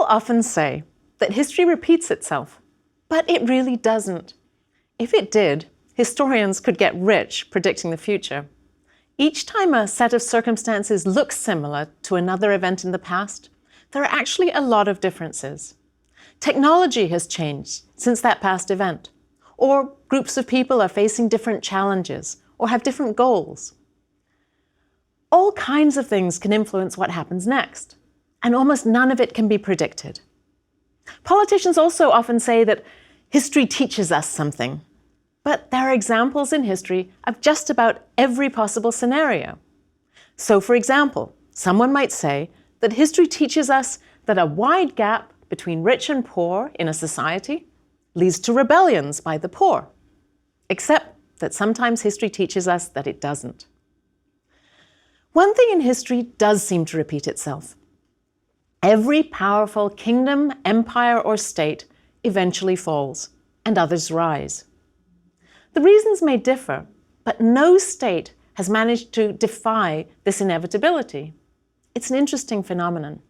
often say that history repeats itself, but it really doesn't. If it did, historians could get rich predicting the future. Each time a set of circumstances looks similar to another event in the past, there are actually a lot of differences. Technology has changed since that past event, or groups of people are facing different challenges or have different goals. All kinds of things can influence what happens next, and almost none of it can be predicted. Politicians also often say that history teaches us something, but there are examples in history of just about every possible scenario. So, for example, someone might say that history teaches us that a wide gap between rich and poor in a society leads to rebellions by the poor, except that sometimes history teaches us that it doesn't. One thing in history does seem to repeat itself. Every powerful kingdom, empire, or state eventually falls, and others rise. The reasons may differ, but no state has managed to defy this inevitability. It's an interesting phenomenon.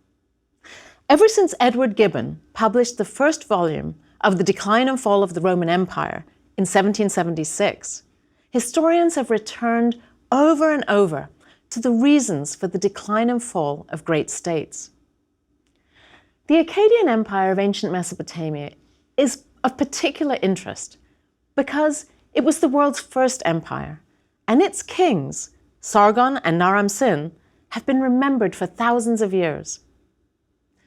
Ever since Edward Gibbon published the first volume of The Decline and Fall of the Roman Empire in 1776, historians have returned over and over to the reasons for the decline and fall of great states. The Akkadian Empire of ancient Mesopotamia is of particular interest because it was the world's first empire, and its kings, Sargon and Naram-Sin, have been remembered for thousands of years.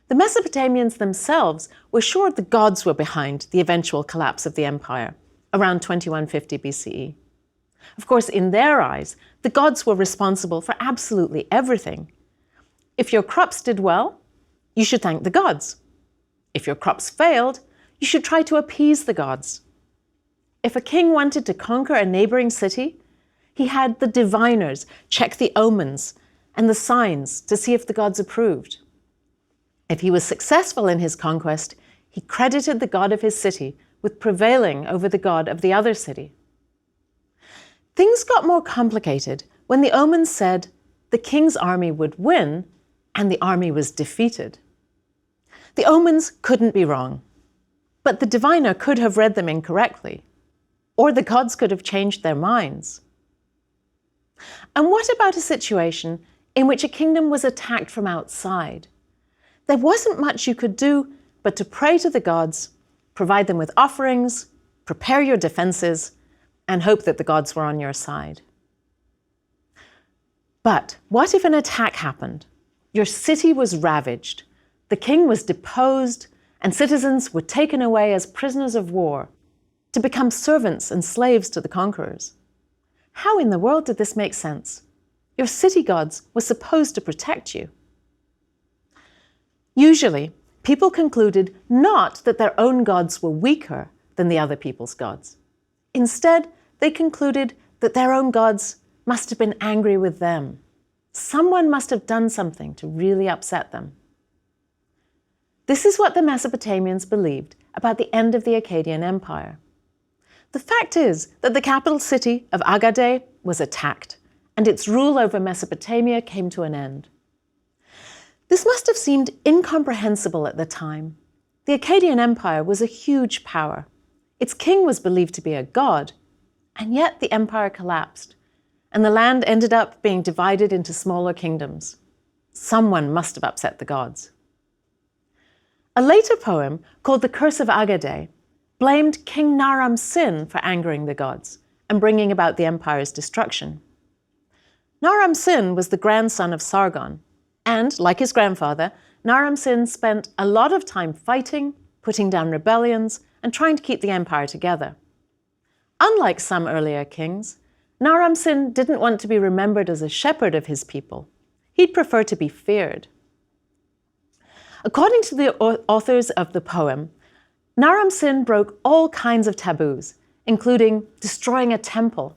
The Mesopotamians themselves were sure the gods were behind the eventual collapse of the empire, around 2150 BCE. Of course, in their eyes, the gods were responsible for absolutely everything. If your crops did well, you should thank the gods. If your crops failed, you should try to appease the gods. If a king wanted to conquer a neighboring city, he had the diviners check the omens and the signs to see if the gods approved. If he was successful in his conquest, he credited the god of his city with prevailing over the god of the other city. Things got more complicated when the omens said the king's army would win and the army was defeated. The omens couldn't be wrong, but the diviner could have read them incorrectly, or the gods could have changed their minds. And what about a situation in which a kingdom was attacked from outside? There wasn't much you could do but to pray to the gods, provide them with offerings, prepare your defenses, and hope that the gods were on your side. But what if an attack happened? Your city was ravaged, the king was deposed, and citizens were taken away as prisoners of war to become servants and slaves to the conquerors. How in the world did this make sense? Your city gods were supposed to protect you. Usually, people concluded not that their own gods were weaker than the other people's gods. Instead, they concluded that their own gods must have been angry with them. Someone must have done something to really upset them. This is what the Mesopotamians believed about the end of the Akkadian Empire. The fact is that the capital city of Agade was attacked, and its rule over Mesopotamia came to an end. This must have seemed incomprehensible at the time. The Akkadian Empire was a huge power. Its king was believed to be a god, and yet the empire collapsed, and the land ended up being divided into smaller kingdoms. Someone must have upset the gods. A later poem, called The Curse of Agade, blamed King Naram-Sin for angering the gods and bringing about the empire's destruction. Naram-Sin was the grandson of Sargon, and, like his grandfather, Naram-Sin spent a lot of time fighting, putting down rebellions, and trying to keep the empire together. Unlike some earlier kings, Naram-Sin didn't want to be remembered as a shepherd of his people. He'd prefer to be feared. According to the authors of the poem, Naram-Sin broke all kinds of taboos, including destroying a temple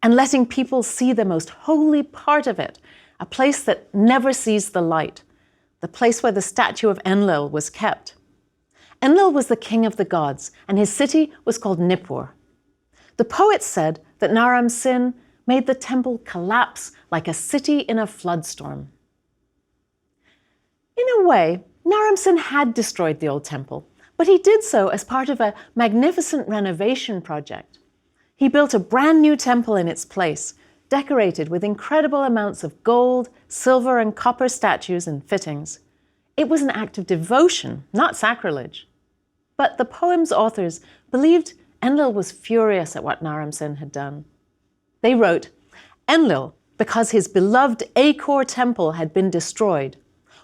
and letting people see the most holy part of it, a place that never sees the light, the place where the statue of Enlil was kept. Enlil was the king of the gods, and his city was called Nippur. The poet said that Naram-Sin made the temple collapse like a city in a floodstorm. In a way, Naram-Sin had destroyed the old temple, but he did so as part of a magnificent renovation project. He built a brand new temple in its place, decorated with incredible amounts of gold, silver, and copper statues and fittings. It was an act of devotion, not sacrilege. But the poem's authors believed Enlil was furious at what Naram-Sin had done. They wrote, "Enlil, because his beloved Acor temple had been destroyed,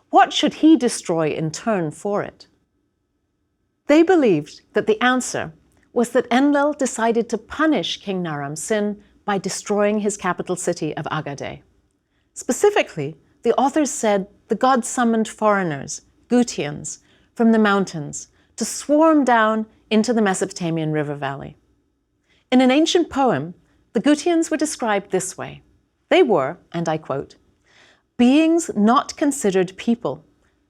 what should he destroy in turn for it?" They believed that the answer was that Enlil decided to punish King Naram-Sin by destroying his capital city of Agade. Specifically, the authors said the god summoned foreigners, Gutians, from the mountains to swarm down into the Mesopotamian river valley. In an ancient poem, the Gutians were described this way. They were, and I quote, "beings not considered people,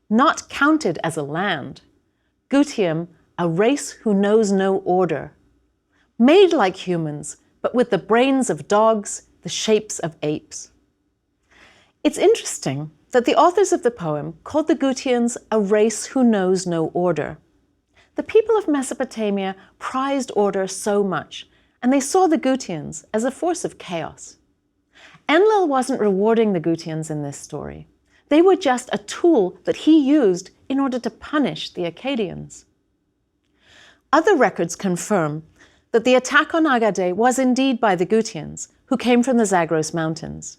not counted as a land, Gutium, a race who knows no order, made like humans, but with the brains of dogs, the shapes of apes." It's interesting that the authors of the poem called the Gutians a race who knows no order. The people of Mesopotamia prized order so much, and they saw the Gutians as a force of chaos. Enlil wasn't rewarding the Gutians in this story. They were just a tool that he used in order to punish the Akkadians. Other records confirm that the attack on Agade was indeed by the Gutians, who came from the Zagros Mountains.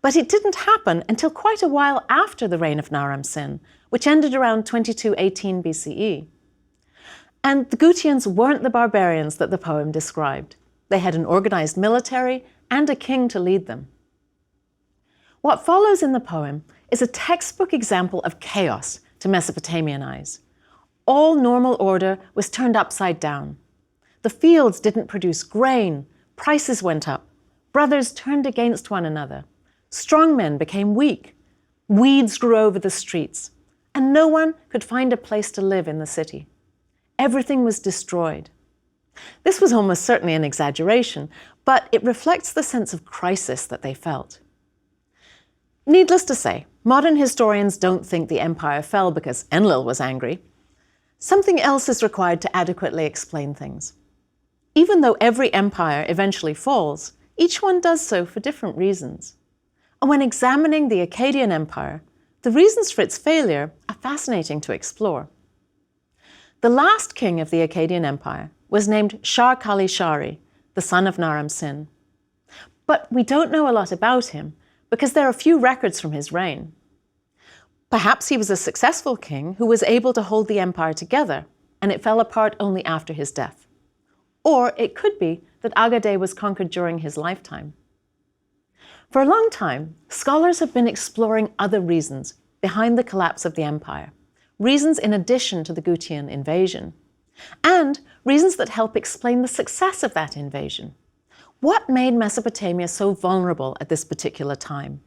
But it didn't happen until quite a while after the reign of Naram-Sin, which ended around 2218 BCE. And the Gutians weren't the barbarians that the poem described. They had an organized military and a king to lead them. What follows in the poem is a textbook example of chaos to Mesopotamian eyes. All normal order was turned upside down. The fields didn't produce grain, prices went up, brothers turned against one another, strong men became weak, weeds grew over the streets, and no one could find a place to live in the city. Everything was destroyed. This was almost certainly an exaggeration, but it reflects the sense of crisis that they felt. Needless to say, modern historians don't think the empire fell because Enlil was angry. Something else is required to adequately explain things. Even though every empire eventually falls, each one does so for different reasons. And when examining the Akkadian Empire, the reasons for its failure are fascinating to explore. The last king of the Akkadian Empire was named Shar-Kali-Shari, the son of Naram-Sin. But we don't know a lot about him because there are few records from his reign. Perhaps he was a successful king who was able to hold the empire together, and it fell apart only after his death. Or it could be that Agade was conquered during his lifetime. For a long time, scholars have been exploring other reasons behind the collapse of the empire, reasons in addition to the Gutian invasion, and reasons that help explain the success of that invasion. What made Mesopotamia so vulnerable at this particular time?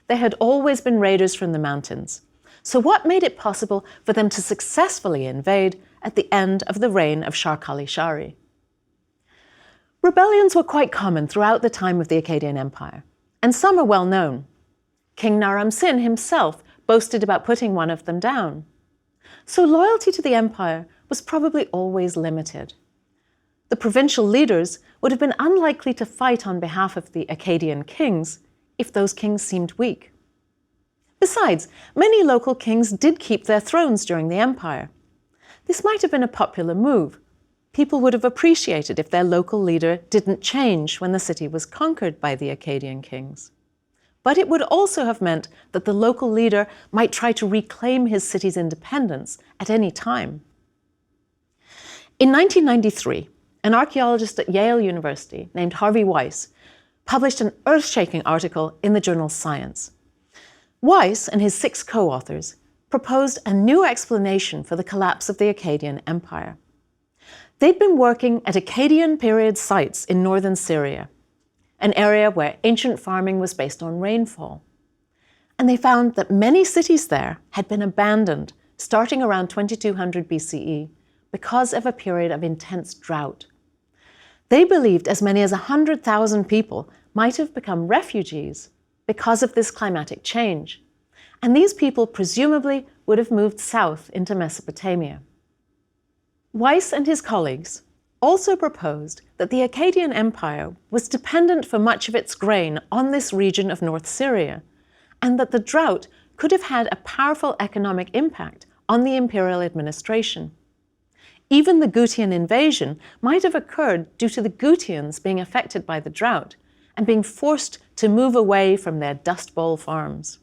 There had always been raiders from the mountains, so what made it possible for them to successfully invade at the end of the reign of Shar-Kali-Shari? Rebellions were quite common throughout the time of the Akkadian Empire, and some are well known. King Naram-Sin himself boasted about putting one of them down. So loyalty to the empire was probably always limited. The provincial leaders would have been unlikely to fight on behalf of the Akkadian kings if those kings seemed weak. Besides, many local kings did keep their thrones during the empire. This might have been a popular move. People would have appreciated if their local leader didn't change when the city was conquered by the Akkadian kings. But it would also have meant that the local leader might try to reclaim his city's independence at any time. In 1993, an archaeologist at Yale University named Harvey Weiss published an earth-shaking article in the journal Science. Weiss and his 6 co-authors proposed a new explanation for the collapse of the Akkadian Empire. They'd been working at Akkadian period sites in northern Syria, an area where ancient farming was based on rainfall. And they found that many cities there had been abandoned starting around 2200 BCE because of a period of intense drought. They believed as many as 100,000 people might have become refugees because of this climatic change. And these people presumably would have moved south into Mesopotamia. Weiss and his colleagues also proposed that the Akkadian Empire was dependent for much of its grain on this region of North Syria, and that the drought could have had a powerful economic impact on the imperial administration. Even the Gutian invasion might have occurred due to the Gutians being affected by the drought and being forced to move away from their Dust Bowl farms.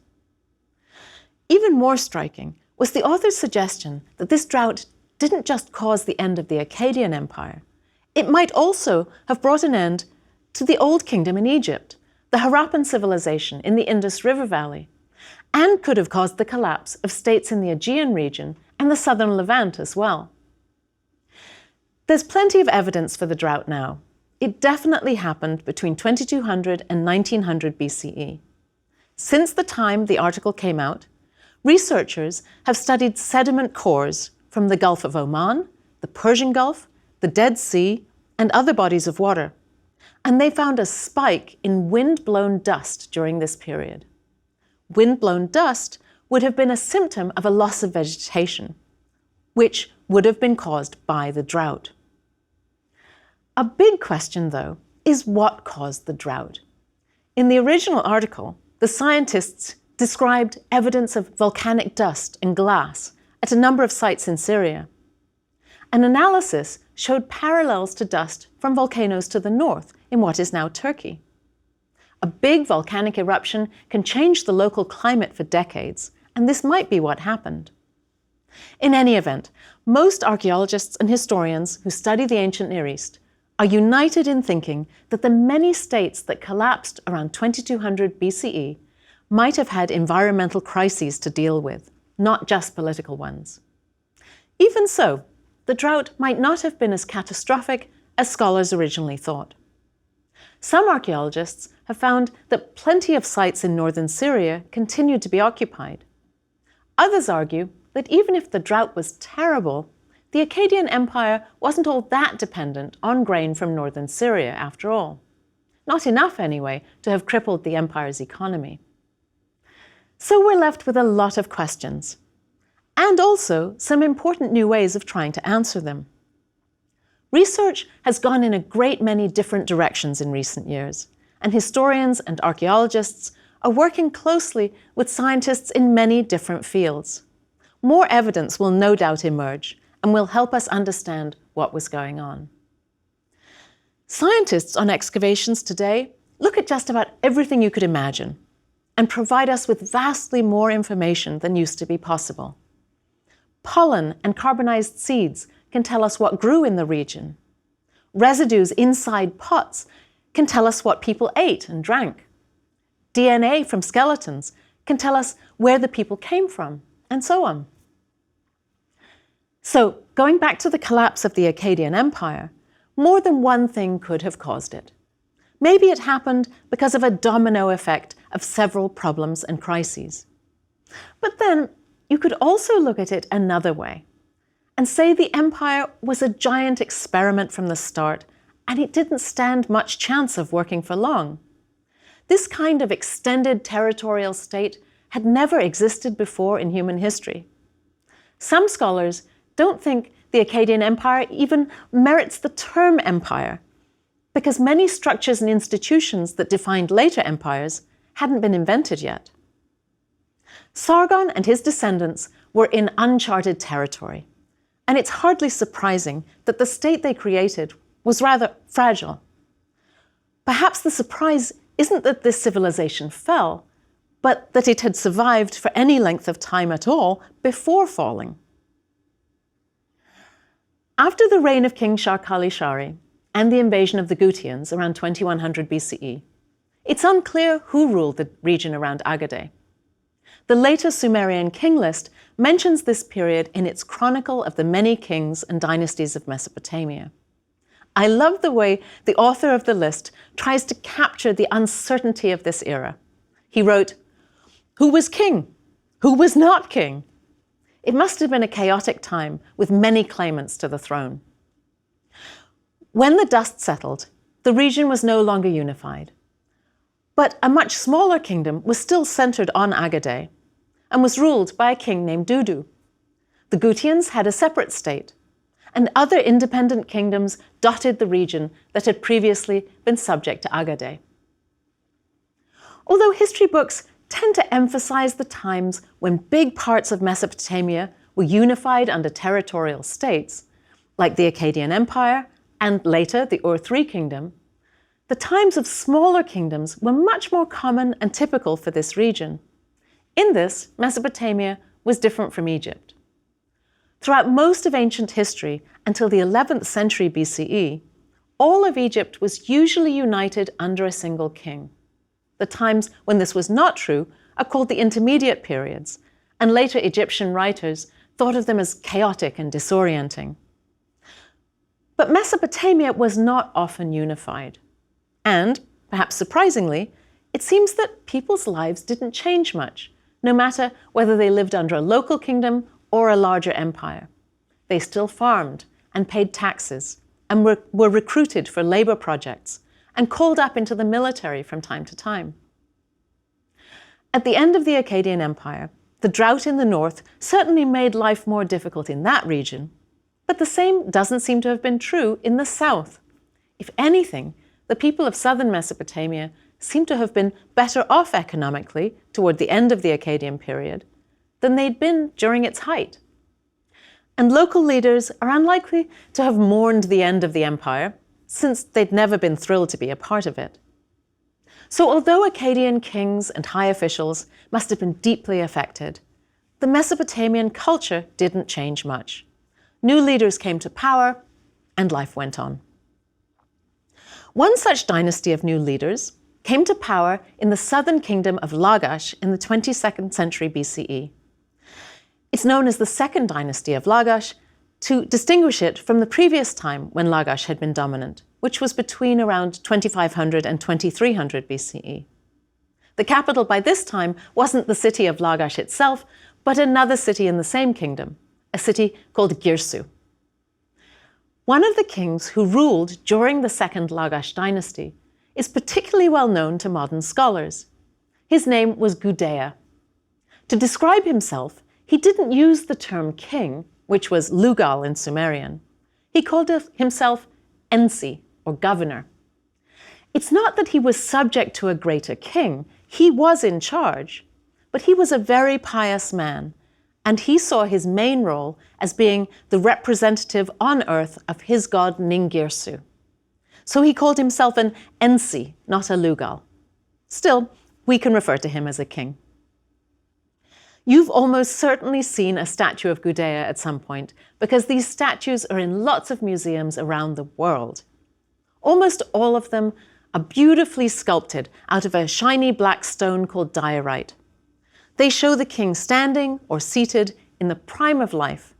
Even more striking was the author's suggestion that this drought didn't just cause the end of the Akkadian Empire. It might also have brought an end to the Old Kingdom in Egypt, the Harappan civilization in the Indus River Valley, and could have caused the collapse of states in the Aegean region and the southern Levant as well. There's plenty of evidence for the drought now. It definitely happened between 2200 and 1900 BCE. Since the time the article came out, researchers have studied sediment cores from the Gulf of Oman, the Persian Gulf, the Dead Sea, and other bodies of water, and they found a spike in wind-blown dust during this period. Wind-blown dust would have been a symptom of a loss of vegetation, which would have been caused by the drought. A big question, though, is what caused the drought? In the original article, the scientists described evidence of volcanic dust and glass at a number of sites in Syria. An analysis showed parallels to dust from volcanoes to the north in what is now Turkey. A big volcanic eruption can change the local climate for decades, and this might be what happened. In any event, most archaeologists and historians who study the ancient Near East are united in thinking that the many states that collapsed around 2200 BCE might have had environmental crises to deal with, not just political ones. Even so, the drought might not have been as catastrophic as scholars originally thought. Some archaeologists have found that plenty of sites in northern Syria continued to be occupied. Others argue that even if the drought was terrible, the Akkadian Empire wasn't all that dependent on grain from northern Syria after all. Not enough, anyway, to have crippled the empire's economy. So we're left with a lot of questions, and also some important new ways of trying to answer them. Research has gone in a great many different directions in recent years, and historians and archaeologists are working closely with scientists in many different fields. More evidence will no doubt emerge and will help us understand what was going on. Scientists on excavations today look at just about everything you could imagine and provide us with vastly more information than used to be possible. Pollen and carbonized seeds can tell us what grew in the region. Residues inside pots can tell us what people ate and drank. DNA from skeletons can tell us where the people came from, and so on. So, going back to the collapse of the Akkadian Empire, more than one thing could have caused it. Maybe it happened because of a domino effect of several problems and crises. But then, you could also look at it another way and say the empire was a giant experiment from the start, and it didn't stand much chance of working for long. This kind of extended territorial state had never existed before in human history. Some scholars don't think the Akkadian Empire even merits the term empire, because many structures and institutions that defined later empires hadn't been invented yet. Sargon and his descendants were in uncharted territory, and it's hardly surprising that the state they created was rather fragile. Perhaps the surprise isn't that this civilization fell, but that it had survived for any length of time at all before falling. After the reign of King Shar-Kali-Shari and the invasion of the Gutians around 2100 BCE, it's unclear who ruled the region around Agadir. The later Sumerian king list mentions this period in its chronicle of the many kings and dynasties of Mesopotamia. I love the way the author of the list tries to capture the uncertainty of this era. He wrote, "Who was king? Who was not king?" It must have been a chaotic time with many claimants to the throne. When the dust settled, the region was no longer unified. But a much smaller kingdom was still centered on Agadir, and was ruled by a king named Dudu. The Gutians had a separate state, and other independent kingdoms dotted the region that had previously been subject to Agade. Although history books tend to emphasize the times when big parts of Mesopotamia were unified under territorial states, like the Akkadian Empire and later the Ur-3 kingdom, the times of smaller kingdoms were much more common and typical for this region. In this, Mesopotamia was different from Egypt. Throughout most of ancient history until the 11th century BCE, all of Egypt was usually united under a single king. The times when this was not true are called the intermediate periods, and later Egyptian writers thought of them as chaotic and disorienting. But Mesopotamia was not often unified. And, perhaps surprisingly, it seems that people's lives didn't change much, no matter whether they lived under a local kingdom or a larger empire. They still farmed and paid taxes and were recruited for labor projects and called up into the military from time to time. At the end of the Akkadian Empire, the drought in the north certainly made life more difficult in that region, but the same doesn't seem to have been true in the south. If anything, the people of southern Mesopotamia seem to have been better off economically toward the end of the Akkadian period than they'd been during its height. And local leaders are unlikely to have mourned the end of the empire, since they'd never been thrilled to be a part of it. So although Akkadian kings and high officials must have been deeply affected, the Mesopotamian culture didn't change much. New leaders came to power, and life went on. One such dynasty of new leaders came to power in the southern kingdom of Lagash in the 22nd century BCE. It's known as the Second Dynasty of Lagash to distinguish it from the previous time when Lagash had been dominant, which was between around 2500 and 2300 BCE. The capital by this time wasn't the city of Lagash itself, but another city in the same kingdom, a city called Girsu. One of the kings who ruled during the Second Lagash dynasty is particularly well known to modern scholars. His name was Gudea. To describe himself, he didn't use the term king, which was Lugal in Sumerian. He called himself Ensi, or governor. It's not that he was subject to a greater king. He was in charge, but he was a very pious man, and he saw his main role as being the representative on earth of his god Ningirsu. So he called himself an Ensi, not a Lugal. Still, we can refer to him as a king. You've almost certainly seen a statue of Gudea at some point, because these statues are in lots of museums around the world. Almost all of them are beautifully sculpted out of a shiny black stone called diorite. They show the king standing or seated in the prime of life.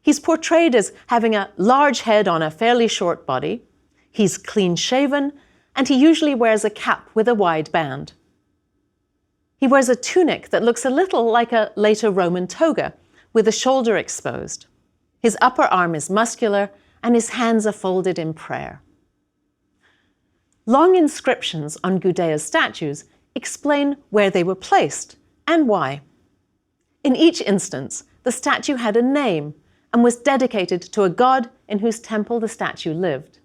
He's portrayed as having a large head on a fairly short body. He's clean-shaven, and he usually wears a cap with a wide band. He wears a tunic that looks a little like a later Roman toga, with the shoulder exposed. His upper arm is muscular, and his hands are folded in prayer. Long inscriptions on Gudea's statues explain where they were placed and why. In each instance, the statue had a name and was dedicated to a god in whose temple the statue lived.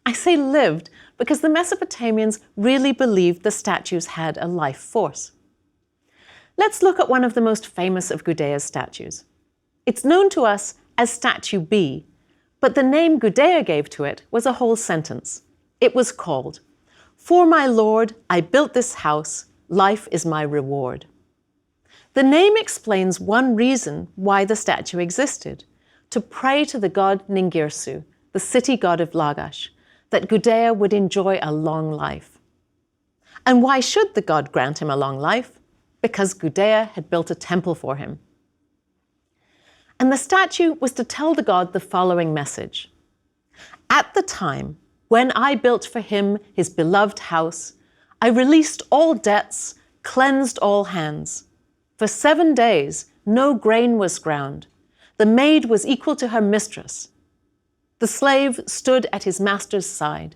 I say lived because the Mesopotamians really believed the statues had a life force. Let's look at one of the most famous of Gudea's statues. It's known to us as Statue B, but the name Gudea gave to it was a whole sentence. It was called, "For my Lord, I built this house, life is my reward." The name explains one reason why the statue existed, to pray to the god Ningirsu, the city god of Lagash, that Gudea would enjoy a long life. And why should the god grant him a long life? Because Gudea had built a temple for him. And the statue was to tell the god the following message. At the time when I built for him his beloved house, I released all debts, cleansed all hands. For 7 days, no grain was ground. The maid was equal to her mistress. The slave stood at his master's side.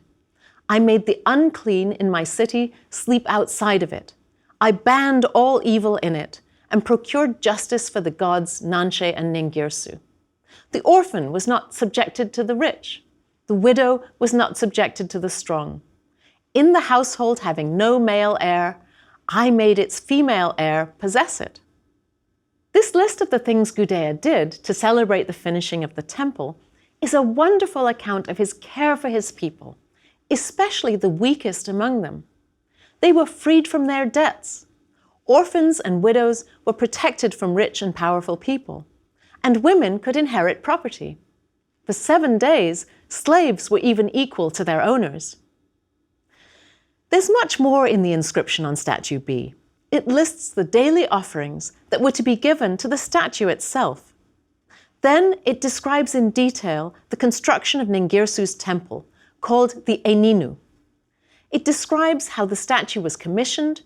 I made the unclean in my city sleep outside of it. I banned all evil in it, and procured justice for the gods Nanshe and Ningirsu. The orphan was not subjected to the rich. The widow was not subjected to the strong. In the household having no male heir, I made its female heir possess it. This list of the things Gudea did to celebrate the finishing of the temple is a wonderful account of his care for his people, especially the weakest among them. They were freed from their debts. Orphans and widows were protected from rich and powerful people, and women could inherit property. For 7 days, slaves were even equal to their owners. There's much more in the inscription on statue B. It lists the daily offerings that were to be given to the statue itself. Then it describes in detail the construction of Ningirsu's temple, called the Eninu. It describes how the statue was commissioned,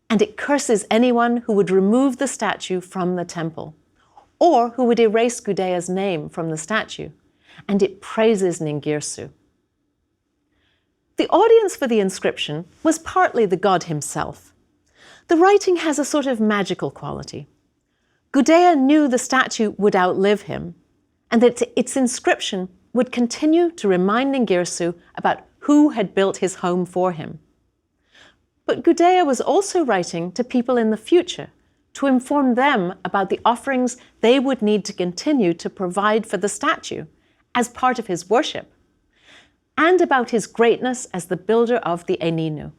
and it curses anyone who would remove the statue from the temple, or who would erase Gudea's name from the statue, and it praises Ningirsu. The audience for the inscription was partly the god himself. The writing has a sort of magical quality. Gudea knew the statue would outlive him, and that its inscription would continue to remind Ningirsu about who had built his home for him. But Gudea was also writing to people in the future to inform them about the offerings they would need to continue to provide for the statue as part of his worship, and about his greatness as the builder of the Eninu.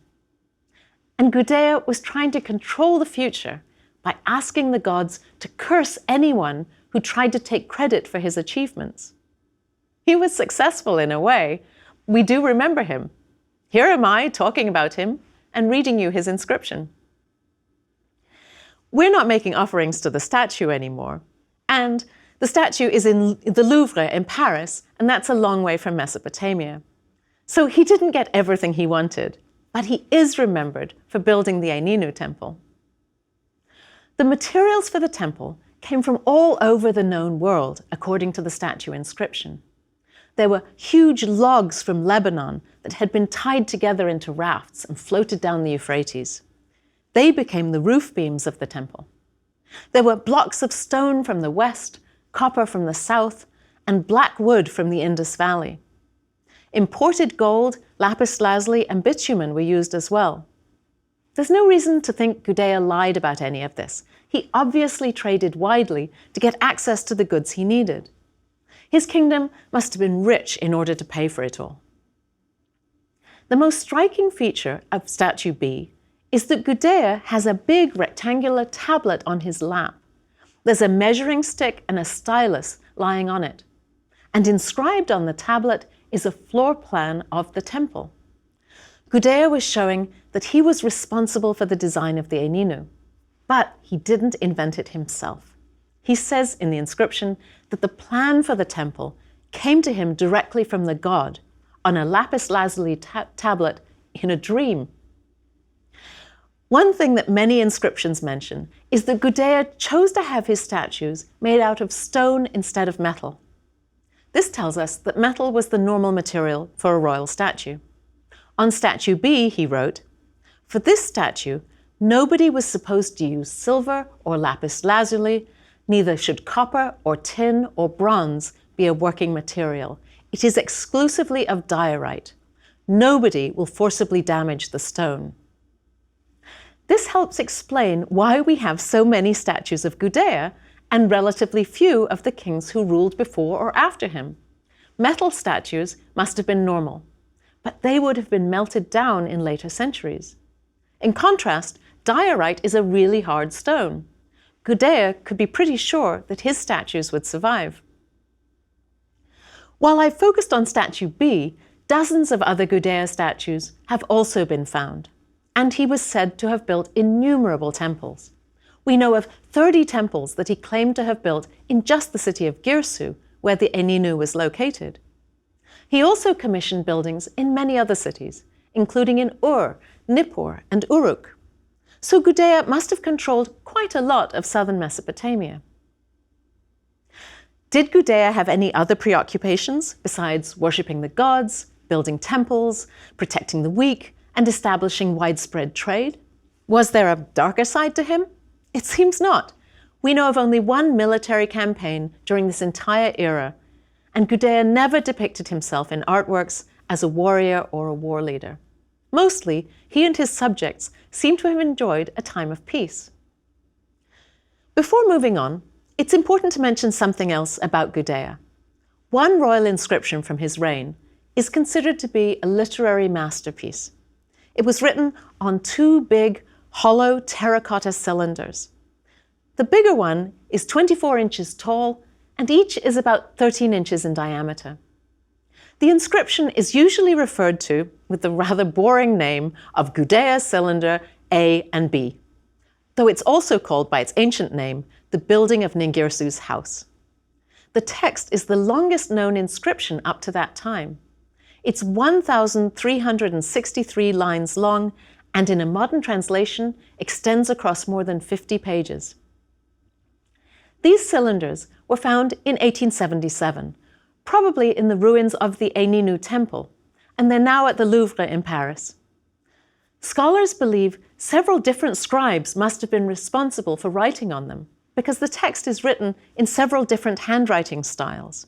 And Gudea was trying to control the future by asking the gods to curse anyone who tried to take credit for his achievements. He was successful in a way. We do remember him. Here am I talking about him and reading you his inscription. We're not making offerings to the statue anymore, and the statue is in the Louvre in Paris, and that's a long way from Mesopotamia. So he didn't get everything he wanted, but he is remembered for building the Eninu temple. The materials for the temple came from all over the known world, according to the statue inscription. There were huge logs from Lebanon that had been tied together into rafts and floated down the Euphrates. They became the roof beams of the temple. There were blocks of stone from the west, copper from the south, and black wood from the Indus Valley. Imported gold, lapis lazuli, and bitumen were used as well. There's no reason to think Gudea lied about any of this. He obviously traded widely to get access to the goods he needed. His kingdom must have been rich in order to pay for it all. The most striking feature of statue B is that Gudea has a big rectangular tablet on his lap. There's a measuring stick and a stylus lying on it. And inscribed on the tablet is a floor plan of the temple. Gudea was showing that he was responsible for the design of the Eninu, but he didn't invent it himself. He says in the inscription that the plan for the temple came to him directly from the god on a lapis lazuli tablet in a dream. One thing that many inscriptions mention is that Gudea chose to have his statues made out of stone instead of metal. This tells us that metal was the normal material for a royal statue. On statue B, he wrote, "For this statue, nobody was supposed to use silver or lapis lazuli, neither should copper or tin or bronze be a working material. It is exclusively of diorite. Nobody will forcibly damage the stone." This helps explain why we have so many statues of Gudea and relatively few of the kings who ruled before or after him. Metal statues must have been normal, but they would have been melted down in later centuries. In contrast, diorite is a really hard stone. Gudea could be pretty sure that his statues would survive. While I've focused on statue B, dozens of other Gudea statues have also been found, and he was said to have built innumerable temples. We know of 30 temples that he claimed to have built in just the city of Girsu, where the Eninu was located. He also commissioned buildings in many other cities, including in Ur, Nippur, and Uruk. So Gudea must have controlled quite a lot of southern Mesopotamia. Did Gudea have any other preoccupations besides worshipping the gods, building temples, protecting the weak, and establishing widespread trade? Was there a darker side to him? It seems not. We know of only one military campaign during this entire era, and Gudea never depicted himself in artworks as a warrior or a war leader. Mostly, he and his subjects seem to have enjoyed a time of peace. Before moving on, it's important to mention something else about Gudea. One royal inscription from his reign is considered to be a literary masterpiece. It was written on two big, hollow terracotta cylinders. The bigger one is 24 inches tall, and each is about 13 inches in diameter. The inscription is usually referred to with the rather boring name of Gudea Cylinder A and B, though it's also called by its ancient name, the building of Ningirsu's house. The text is the longest known inscription up to that time. It's 1,363 lines long, and in a modern translation, extends across more than 50 pages. These cylinders were found in 1877, probably in the ruins of the Eninu Temple, and they're now at the Louvre in Paris. Scholars believe several different scribes must have been responsible for writing on them, because the text is written in several different handwriting styles.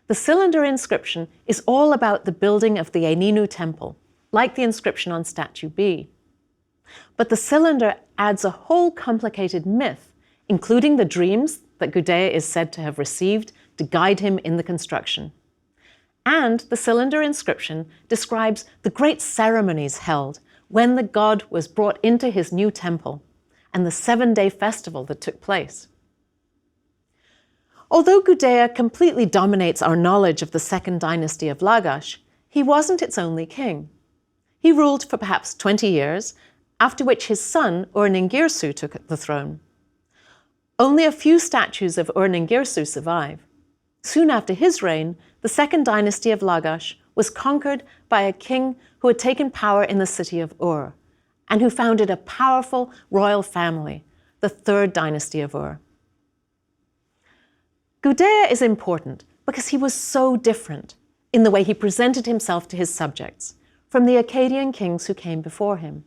The cylinder inscription is all about the building of the Eninu Temple, like the inscription on Statue B. But the cylinder adds a whole complicated myth, including the dreams that Gudea is said to have received to guide him in the construction. And the cylinder inscription describes the great ceremonies held when the god was brought into his new temple, and the 7-day festival that took place. Although Gudea completely dominates our knowledge of the second dynasty of Lagash, he wasn't its only king. He ruled for perhaps 20 years, after which his son Ur-Ningirsu took the throne. Only a few statues of Ur-Ningirsu survive. Soon after his reign, the second dynasty of Lagash was conquered by a king who had taken power in the city of Ur, and who founded a powerful royal family, the third dynasty of Ur. Gudea is important because he was so different in the way he presented himself to his subjects from the Akkadian kings who came before him.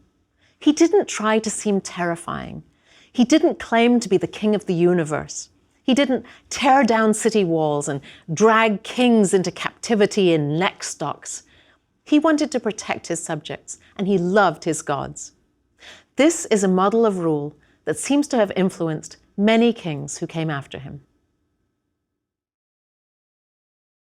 He didn't try to seem terrifying. He didn't claim to be the king of the universe. He didn't tear down city walls and drag kings into captivity in neck stocks. He wanted to protect his subjects, and he loved his gods. This is a model of rule that seems to have influenced many kings who came after him.